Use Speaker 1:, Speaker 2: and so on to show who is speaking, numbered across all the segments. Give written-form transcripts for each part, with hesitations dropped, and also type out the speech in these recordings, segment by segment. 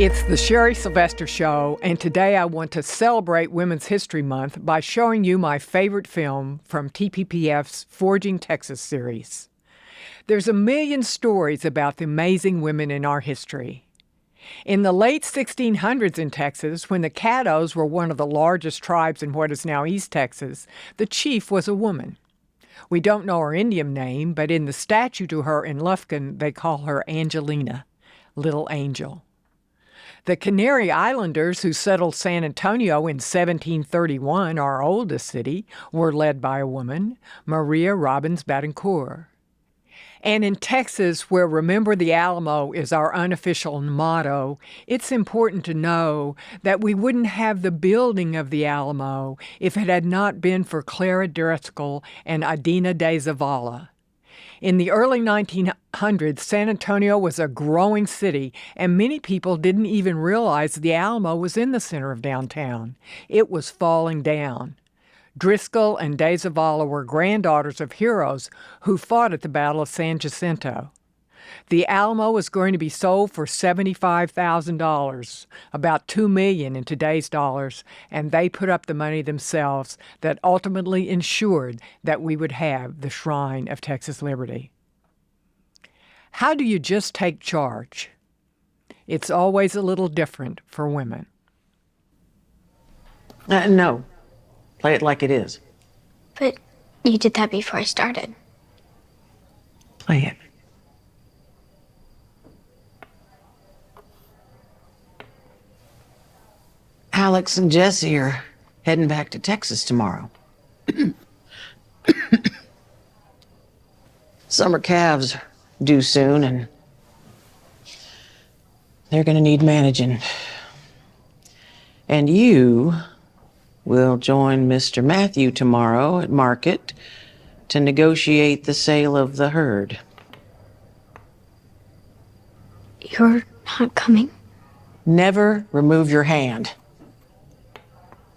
Speaker 1: It's the Sherry Sylvester Show, and today I want to celebrate Women's History Month by showing you my favorite film from TPPF's Forging Texas series. There's a million stories about the amazing women in our history. In the late 1600s in Texas, when the Caddos were one of the largest tribes in what is now East Texas, the chief was a woman. We don't know her Indian name, but in the statue to her in Lufkin, they call her Angelina, Little Angel. The Canary Islanders, who settled San Antonio in 1731, our oldest city, were led by a woman, Maria Robbins Badencourt. And in Texas, where Remember the Alamo is our unofficial motto, it's important to know that we wouldn't have the building of the Alamo if it had not been for Clara Driscoll and Adina de Zavala. In the early 1900s, San Antonio was a growing city, and many people didn't even realize the Alamo was in the center of downtown. It was falling down. Driscoll and de Zavala were granddaughters of heroes who fought at the Battle of San Jacinto. The Alamo was going to be sold for $75,000, about $2 million in today's dollars, and they put up the money themselves that ultimately ensured that we would have the Shrine of Texas Liberty. How do you just take charge? It's always a little different for women.
Speaker 2: No. Play it like it is.
Speaker 3: But you did that before I started.
Speaker 2: Play it. Alex and Jesse are heading back to Texas tomorrow. Summer calves are due soon, and they're going to need managing. And you will join Mr. Matthew tomorrow at market to negotiate the sale of the herd.
Speaker 3: You're not coming?
Speaker 2: Never remove your hand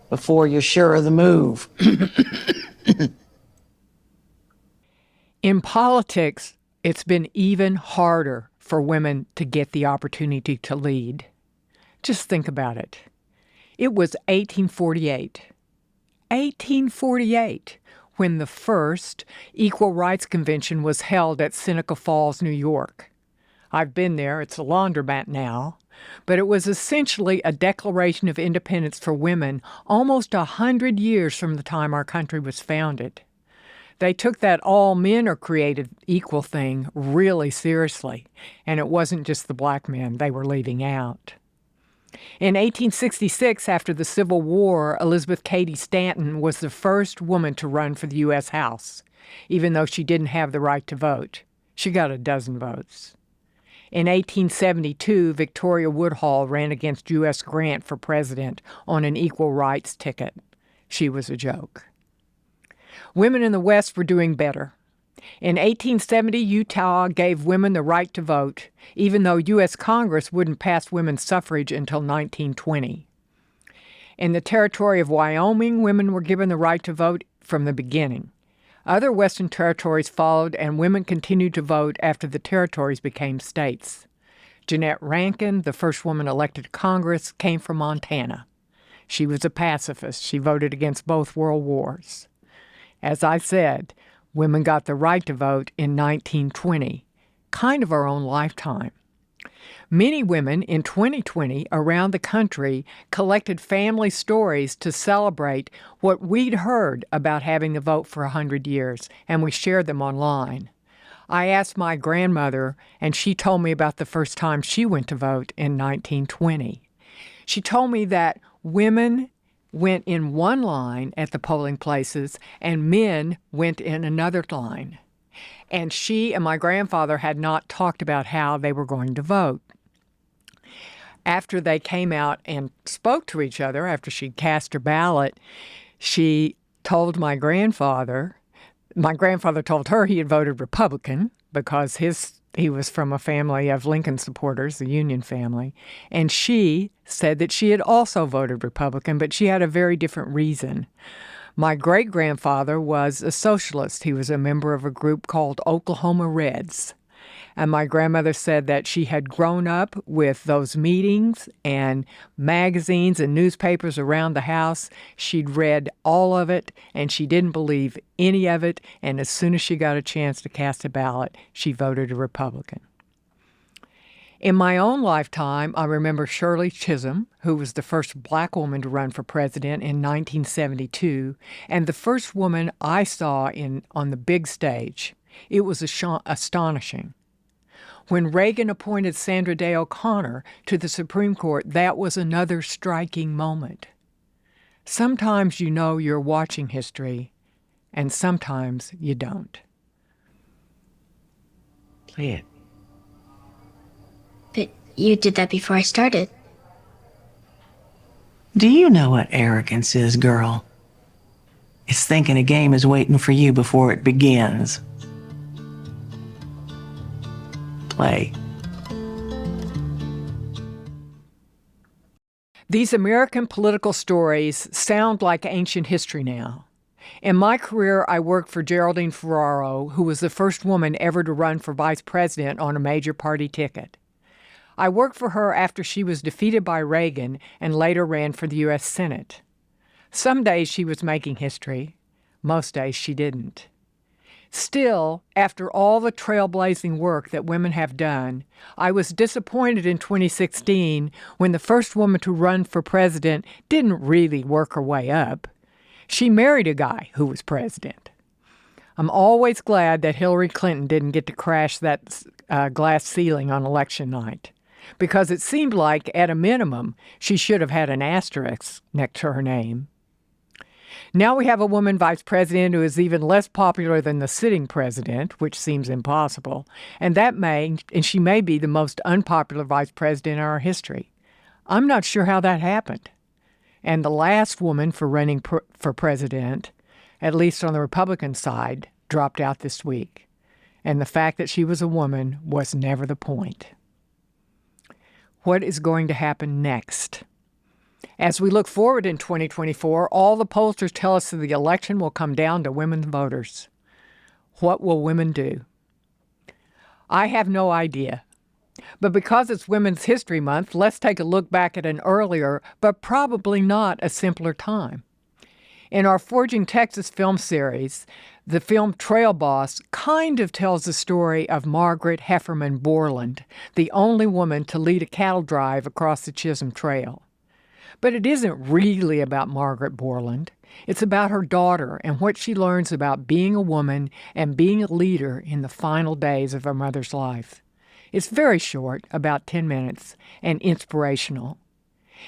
Speaker 2: before you're sure of the move.
Speaker 1: In politics, it's been even harder for women to get the opportunity to lead. Just think about it. It was 1848. 1848, when the first Equal Rights Convention was held at Seneca Falls, New York. I've been there. It's a laundromat now. But it was essentially a declaration of independence for women almost 100 years from the time our country was founded. They took that all men are created equal thing really seriously, and it wasn't just the black men they were leaving out. In 1866, after the Civil War, Elizabeth Cady Stanton was the first woman to run for the U.S. House, even though she didn't have the right to vote. She got a dozen votes. In 1872, Victoria Woodhull ran against U.S. Grant for president on an equal rights ticket. She was a joke. Women in the West were doing better. In 1870, Utah gave women the right to vote, even though U.S. Congress wouldn't pass women's suffrage until 1920. In the territory of Wyoming, women were given the right to vote from the beginning. Other Western territories followed, and women continued to vote after the territories became states. Jeanette Rankin, the first woman elected to Congress, came from Montana. She was a pacifist. She voted against both world wars. As I said, women got the right to vote in 1920, kind of our own lifetime. Many women in 2020 around the country collected family stories to celebrate what we'd heard about having the vote for 100 years, and we shared them online. I asked my grandmother, and she told me about the first time she went to vote in 1920. She told me that women went in one line at the polling places and men went in another line. And she and my grandfather had not talked about how they were going to vote. After they came out and spoke to each other, after she cast her ballot, she told my grandfather told her he had voted Republican because he was from a family of Lincoln supporters, the Union family, and she said that she had also voted Republican, but she had a very different reason. My great-grandfather was a socialist. He was a member of a group called Oklahoma Reds. And my grandmother said that she had grown up with those meetings and magazines and newspapers around the house. She'd read all of it, and she didn't believe any of it. And as soon as she got a chance to cast a ballot, she voted a Republican. In my own lifetime, I remember Shirley Chisholm, who was the first black woman to run for president in 1972, and the first woman I saw on the big stage. It was astonishing. When Reagan appointed Sandra Day O'Connor to the Supreme Court, that was another striking moment. Sometimes you know you're watching history, and sometimes you don't.
Speaker 2: Play it.
Speaker 3: But you did that before I started.
Speaker 4: Do you know what arrogance is, girl? It's thinking a game is waiting for you before it begins. Play.
Speaker 1: These American political stories sound like ancient history now. In my career, I worked for Geraldine Ferraro, who was the first woman ever to run for vice president on a major party ticket. I worked for her after she was defeated by Reagan and later ran for the U.S. Senate. Some days she was making history. Most days she didn't. Still, after all the trailblazing work that women have done, I was disappointed in 2016 when the first woman to run for president didn't really work her way up. She married a guy who was president. I'm always glad that Hillary Clinton didn't get to crash that glass ceiling on election night, because it seemed like, at a minimum, she should have had an asterisk next to her name. Now we have a woman vice president who is even less popular than the sitting president, which seems impossible, and she may be the most unpopular vice president in our history. I'm not sure how that happened. And the last woman for running for president, at least on the Republican side, dropped out this week. And the fact that she was a woman was never the point. What is going to happen next? As we look forward in 2024, all the pollsters tell us that the election will come down to women voters. What will women do? I have no idea. But because it's Women's History Month, let's take a look back at an earlier, but probably not a simpler time. In our Forging Texas film series, the film Trailboss kind of tells the story of Margaret Hefferman Borland, the only woman to lead a cattle drive across the Chisholm Trail. But it isn't really about Margaret Borland. It's about her daughter and what she learns about being a woman and being a leader in the final days of her mother's life. It's very short, about 10 minutes, and inspirational.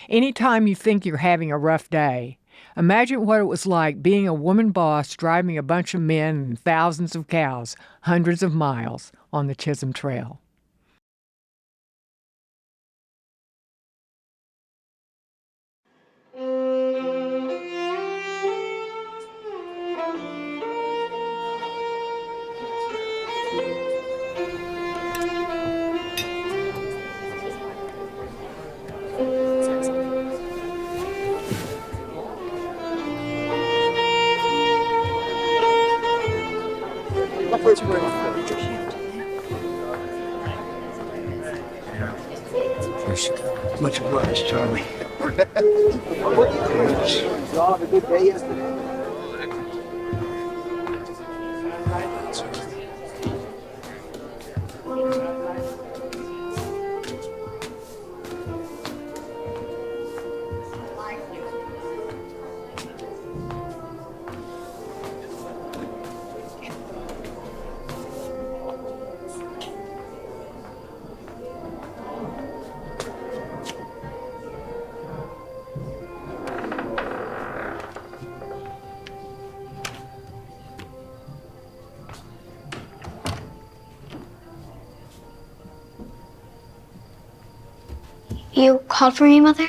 Speaker 1: Anytime you think you're having a rough day, imagine what it was like being a woman boss driving a bunch of men and thousands of cows hundreds of miles on the Chisholm Trail.
Speaker 5: Much obliged, Charlie. Y'all had a good day yesterday.
Speaker 3: You called for me, Mother?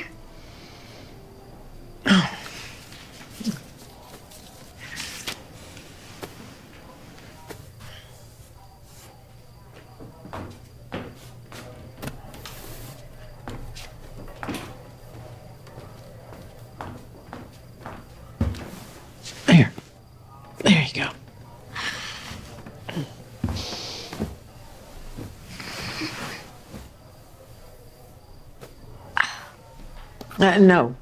Speaker 2: There. There you go. No.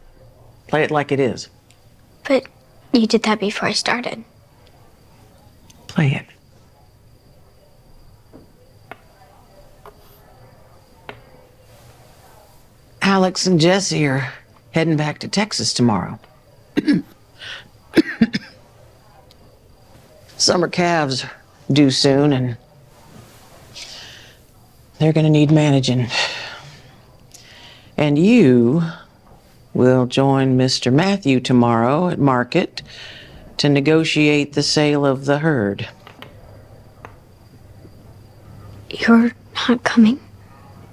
Speaker 2: Play it like it is.
Speaker 3: But you did that before I started.
Speaker 4: Play it.
Speaker 2: Alex and Jesse are heading back to Texas tomorrow. Summer calves are due soon, and they're gonna need managing. And you will join Mr. Matthew tomorrow at market to negotiate the sale of the herd.
Speaker 3: You're not coming?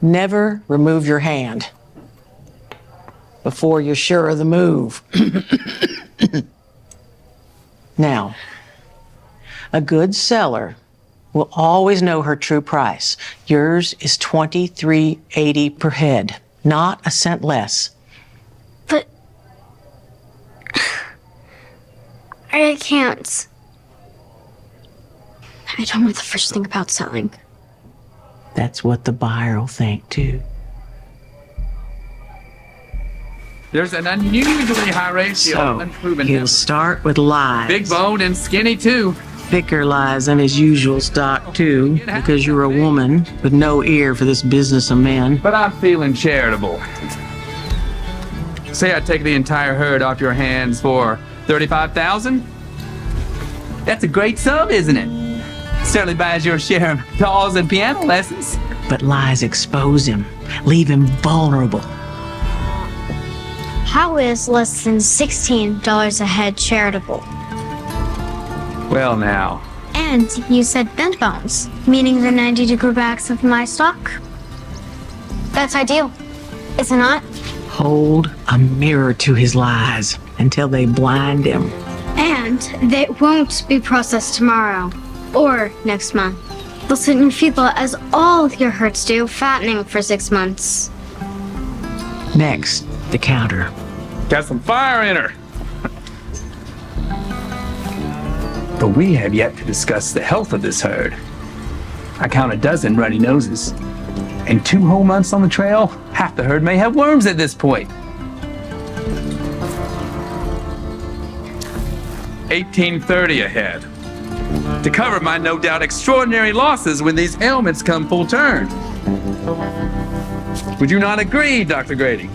Speaker 2: Never remove your hand before you're sure of the move. Now, a good seller will always know her true price. Yours is $23.80 per head, not a cent less.
Speaker 3: But I can't. I don't know the first thing about selling.
Speaker 2: That's what the buyer will think too.
Speaker 6: There's an unusually high ratio of
Speaker 2: So,
Speaker 6: unproven
Speaker 2: he'll
Speaker 6: heifers.
Speaker 2: start with lies.
Speaker 6: Big boned and skinny too.
Speaker 2: Thicker lies than his usual stock too, because you're a woman with no ear for this business of men.
Speaker 6: But I'm feeling charitable. Say I take the entire herd off your hands for $35,000? That's a great sum, isn't it? Certainly buys your share of dolls and piano lessons.
Speaker 2: But lies expose him, leave him vulnerable.
Speaker 3: How is less than $16 a head charitable?
Speaker 6: Well now,
Speaker 3: And you said bent bones, meaning the 90-degree backs of my stock? That's ideal, is it not?
Speaker 2: Hold a mirror to his lies until they blind him.
Speaker 3: And they won't be processed tomorrow or next month. They'll sit in fetal as all your herds do, fattening for 6 months.
Speaker 2: Next, the counter.
Speaker 6: got some fire in her. But we have yet to discuss the health of this herd. I count a dozen runny noses. In 2 whole months on the trail, half the herd may have worms at this point. $18.30 a head. To cover my no doubt extraordinary losses when these ailments come full turn. Would you not agree, Dr. Grady?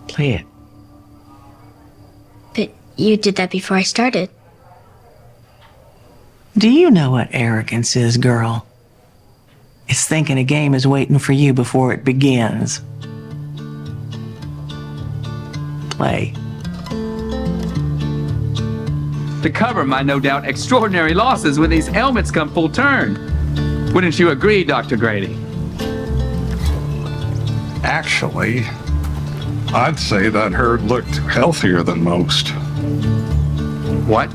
Speaker 2: Play it.
Speaker 3: But you did that before I started.
Speaker 4: Do you know what arrogance is, girl? It's thinking a game is waiting for you before it begins. Play.
Speaker 6: To cover my no doubt extraordinary losses when these ailments come full turn. Wouldn't you agree, Dr. Grady?
Speaker 7: Actually, I'd say that herd looked healthier than most.
Speaker 6: What?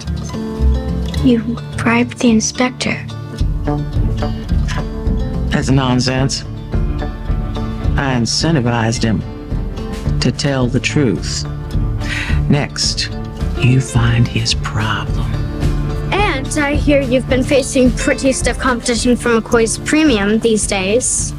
Speaker 3: You bribed the inspector.
Speaker 2: That's nonsense. I incentivized him to tell the truth. Next, you find his problem.
Speaker 3: And I hear you've been facing pretty stiff competition from McCoy's Premium these days.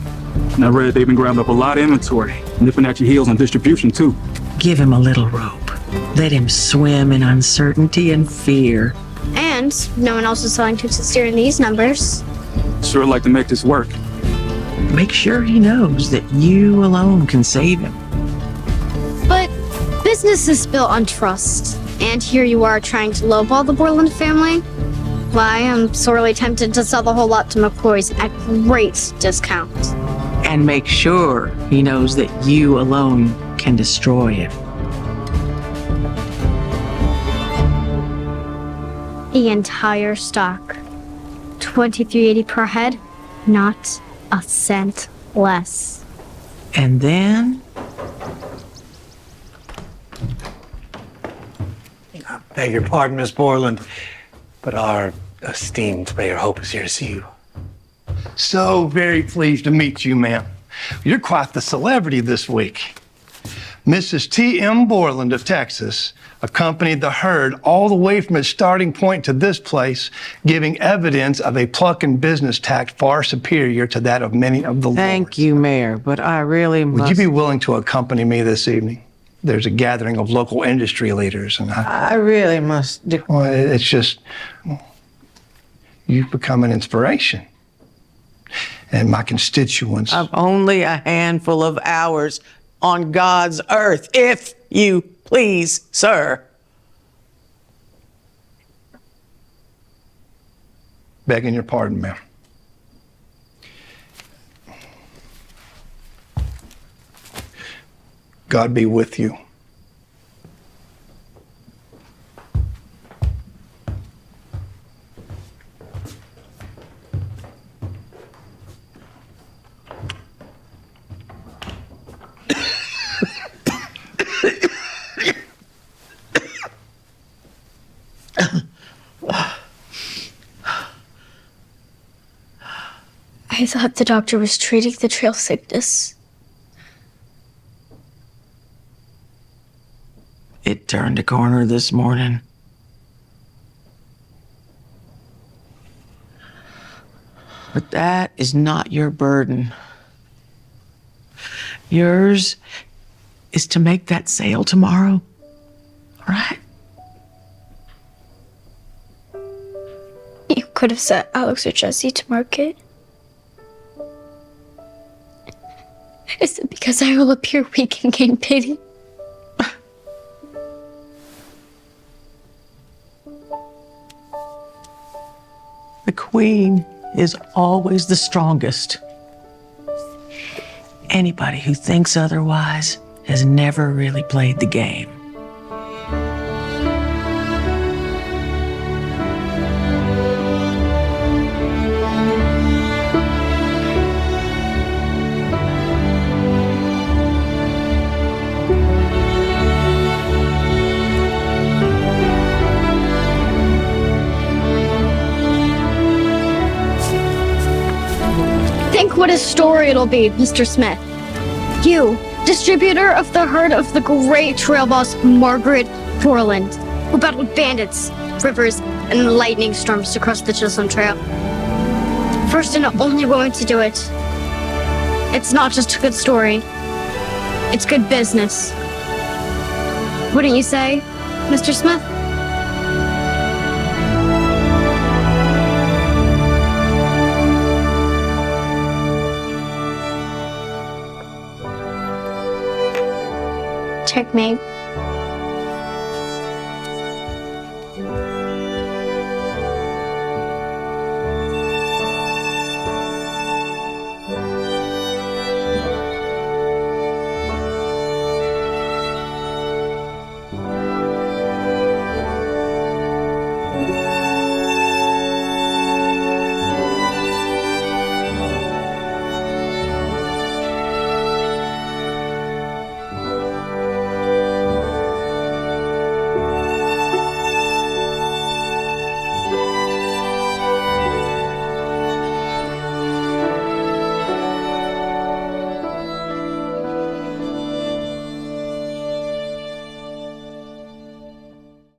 Speaker 8: And I read they've been grabbing up a lot of inventory, nipping at your heels on distribution too.
Speaker 2: Give him a little rope. Let him swim in uncertainty and fear.
Speaker 3: And no one else is selling to steer in these numbers.
Speaker 8: Sure like to make this work.
Speaker 2: Make sure he knows that you alone can save him.
Speaker 3: But business is built on trust. And here you are trying to lowball the Borland family? Why, I'm sorely tempted to sell the whole lot to McCoy's at great discount.
Speaker 2: And make sure he knows that you alone can destroy him.
Speaker 3: The entire stock. $23.80 per head, not a cent less.
Speaker 2: And then
Speaker 5: Beg your pardon, Miss Borland, but our esteemed Mayor Hope is here to see you.
Speaker 9: So very pleased to meet you, ma'am. You're quite the celebrity this week. Mrs. T.M. Borland of Texas accompanied the herd all the way from its starting point to this place, giving evidence of a pluck and business tact far superior to that of many of the
Speaker 2: Thank
Speaker 9: lords.
Speaker 2: you, Mayor, but I really must...
Speaker 9: Would you be willing to accompany me this evening? There's a gathering of local industry leaders, and
Speaker 2: I really must...
Speaker 9: well, it's just, you've become an inspiration. And my constituents...
Speaker 2: I've only a handful of hours on God's earth, if you please, sir.
Speaker 9: Begging your pardon, ma'am. God be with you.
Speaker 3: I thought the doctor was treating the trail sickness.
Speaker 2: It turned a corner this morning. But that is not your burden. Yours is to make that sale tomorrow, right?
Speaker 3: You could have sent Alex or Jesse to market. Is it because I will appear weak and gain pity?
Speaker 2: The queen is always the strongest. Anybody who thinks otherwise has never really played the game.
Speaker 3: Think what a story it'll be, Mr. Smith. You, distributor of the herd of the great Trailboss Margaret Borland, who battled bandits, rivers, and lightning storms to cross the Chisholm Trail. First and only woman to do it. It's not just a good story. It's good business. Wouldn't you say, Mr. Smith? Checkmate.